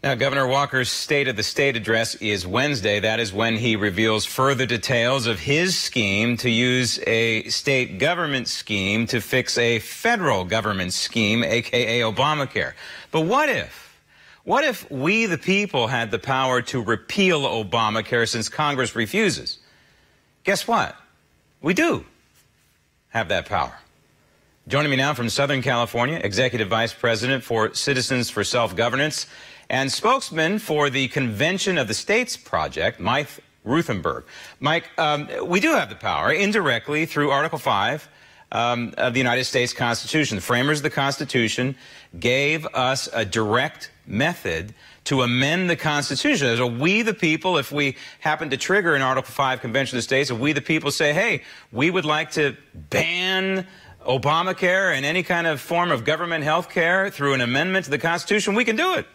Now, Governor Walker's State of the State address is Wednesday. That is when he reveals further details of his scheme to use a state government scheme to fix a federal government scheme, a.k.a. Obamacare. But what if we, the people, had the power to repeal Obamacare since Congress refuses? Guess what? We do have that power. Joining me now from Southern California, Executive Vice President for Citizens for Self-Governance and spokesman for the Convention of the States Project, Mike Ruthenberg. Mike, we do have the power indirectly through Article 5 of the United States Constitution. The framers of the Constitution gave us a direct method to amend the Constitution. So we, the people, if we happen to trigger an Article 5 Convention of the States, if we, the people, say, hey, we would like to ban Obamacare and any kind of form of government health care through an amendment to the Constitution, we can do it.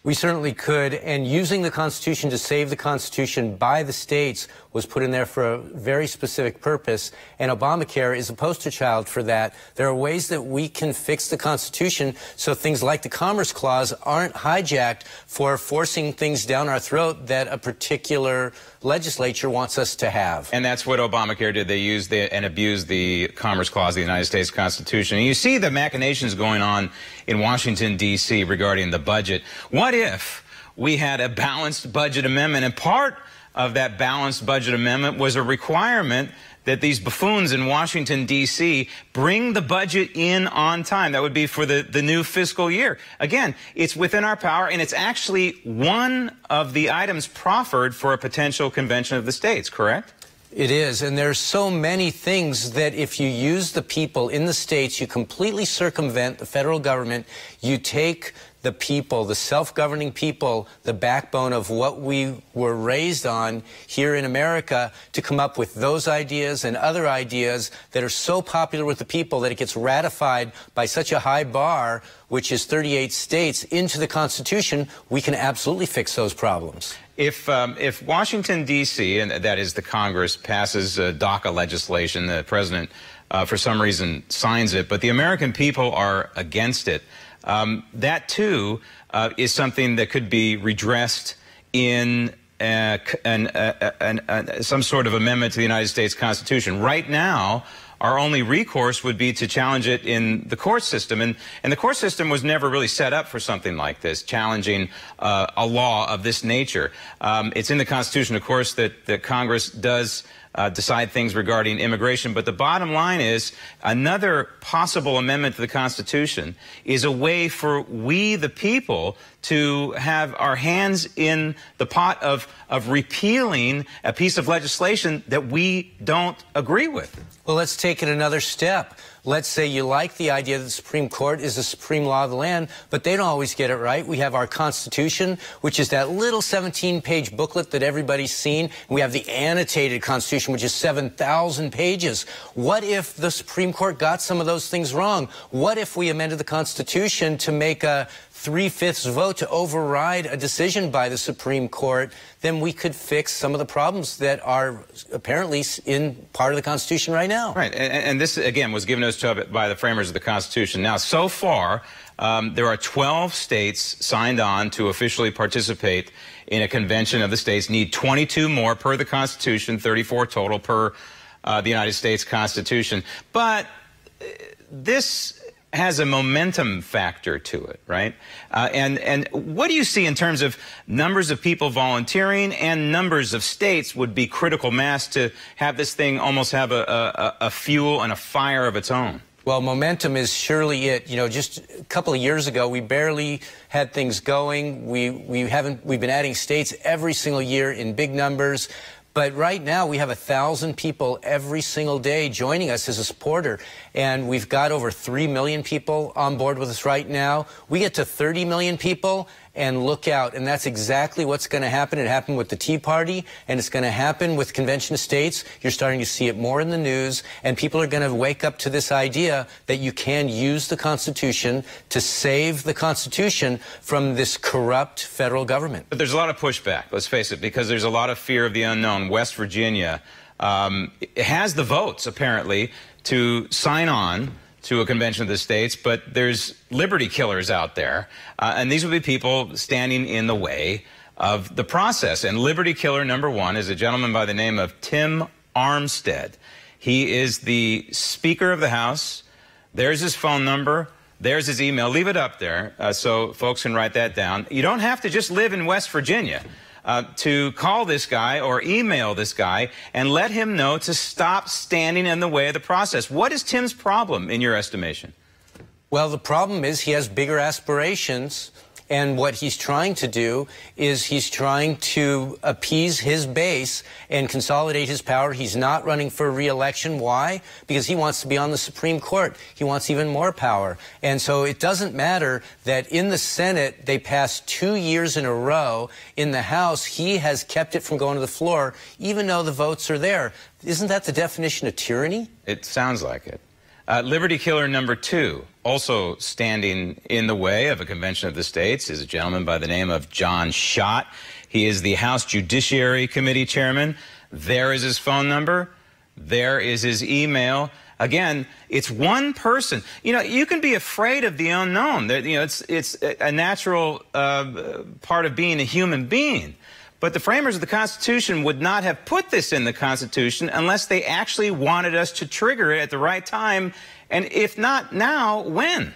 We certainly could, and using the Constitution to save the Constitution by the states was put in there for a very specific purpose, and Obamacare is a poster child for that. There are ways that we can fix the Constitution so things like the Commerce Clause aren't hijacked for forcing things down our throat that a particular legislature wants us to have. And that's what Obamacare did. They used and abused the Commerce Clause of the United States Constitution. And you see the machinations going on in Washington, D.C. regarding the budget. What if we had a balanced budget amendment, and part of that balanced budget amendment was a requirement that these buffoons in Washington, D.C. bring the budget in on time? That would be for the new fiscal year. Again, it's within our power, and it's actually one of the items proffered for a potential convention of the states, correct? It is, and there's so many things that if you use the people in the states, you completely circumvent the federal government. You take the people, the self-governing people, the backbone of what we were raised on here in America, to come up with those ideas and other ideas that are so popular with the people that it gets ratified by such a high bar, which is 38 states, into the Constitution. We can absolutely fix those problems. If Washington, D.C., and that is the Congress, passes DACA legislation, the president, for some reason, signs it, but the American people are against it, that, too, is something that could be redressed in some sort of amendment to the United States Constitution. Right now, our only recourse would be to challenge it in the court system. And the court system was never really set up for something like this, challenging a law of this nature. It's in the Constitution, of course, that Congress does decide things regarding immigration. But the bottom line is another possible amendment to the Constitution is a way for we, the people, to have our hands in the pot of repealing a piece of legislation that we don't agree with. Well, let's take it another step. Let's say you like the idea that the Supreme Court is the supreme law of the land, but they don't always get it right. We have our Constitution, which is that little 17-page booklet that everybody's seen. We have the annotated Constitution, which is 7,000 pages. What if the Supreme Court got some of those things wrong? What if we amended the Constitution to make a 3/5 vote to override a decision by the Supreme Court? Then we could fix some of the problems that are apparently in part of the Constitution right now. Right, and this, again, was given to us by the framers of the Constitution. Now, so far, there are 12 states signed on to officially participate in a convention of the states. Need 22 more per the Constitution, 34 total per the United States Constitution. But this has a momentum factor to it, right? And what do you see in terms of numbers of people volunteering and numbers of states would be critical mass to have this thing almost have a fuel and a fire of its own? Well, momentum is surely it. You know, just a couple of years ago, we barely had things going. We've been adding states every single year in big numbers. But right now, we have 1,000 people every single day joining us as a supporter. And we've got over 3 million people on board with us right now. We get to 30 million people, and look out. And that's exactly what's going to happen. It happened with the Tea Party, and it's going to happen with Convention of States. You're starting to see it more in the news, and people are going to wake up to this idea that you can use the Constitution to save the Constitution from this corrupt federal government. But there's a lot of pushback, let's face it, because there's a lot of fear of the unknown. West Virginia has the votes, apparently, to sign on to a convention of the states, but there's liberty killers out there, and these would be people standing in the way of the process. And liberty killer number one is a gentleman by the name of Tim Armstead. He is the Speaker of the House. There's his phone number. There's his email. Leave it up there so folks can write that down. You don't have to just live in West Virginia to call this guy or email this guy and let him know to stop standing in the way of the process. What is Tim's problem, in your estimation? Well, the problem is he has bigger aspirations. And what he's trying to do is he's trying to appease his base and consolidate his power. He's not running for re-election. Why? Because he wants to be on the Supreme Court. He wants even more power. And so it doesn't matter that in the Senate they passed 2 years in a row. In the House, he has kept it from going to the floor, even though the votes are there. Isn't that the definition of tyranny? It sounds like it. Liberty killer number two, also standing in the way of a convention of the states, is a gentleman by the name of John Schott. He is the House Judiciary Committee chairman. There is his phone number. There is his email. Again, it's one person. You know, you can be afraid of the unknown. You know, it's a natural part of being a human being. But the framers of the Constitution would not have put this in the Constitution unless they actually wanted us to trigger it at the right time. And if not now, when?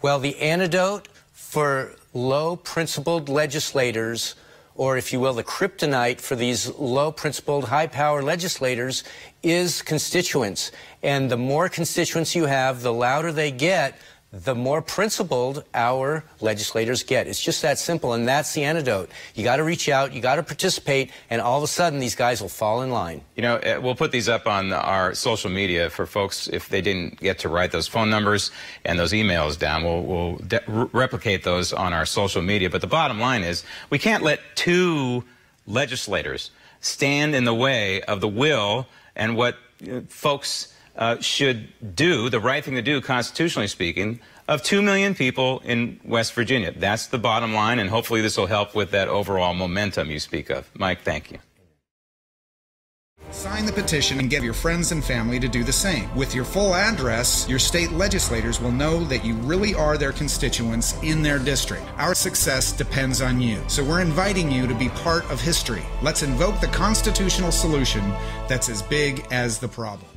Well, the antidote for low-principled legislators, or if you will, the kryptonite for these low-principled, high-power legislators, is constituents. And the more constituents you have, the louder they get, the more principled our legislators get. It's just that simple, and that's the antidote. You got to reach out, you got to participate, and all of a sudden these guys will fall in line. You know, we'll put these up on our social media for folks if they didn't get to write those phone numbers and those emails down. We'll replicate those on our social media. But the bottom line is we can't let two legislators stand in the way of the will and what folks should do, the right thing to do, constitutionally speaking, of 2 million people in West Virginia. That's the bottom line, and hopefully this will help with that overall momentum you speak of. Mike, thank you. Sign the petition and get your friends and family to do the same. With your full address, your state legislators will know that you really are their constituents in their district. Our success depends on you. So we're inviting you to be part of history. Let's invoke the constitutional solution that's as big as the problem.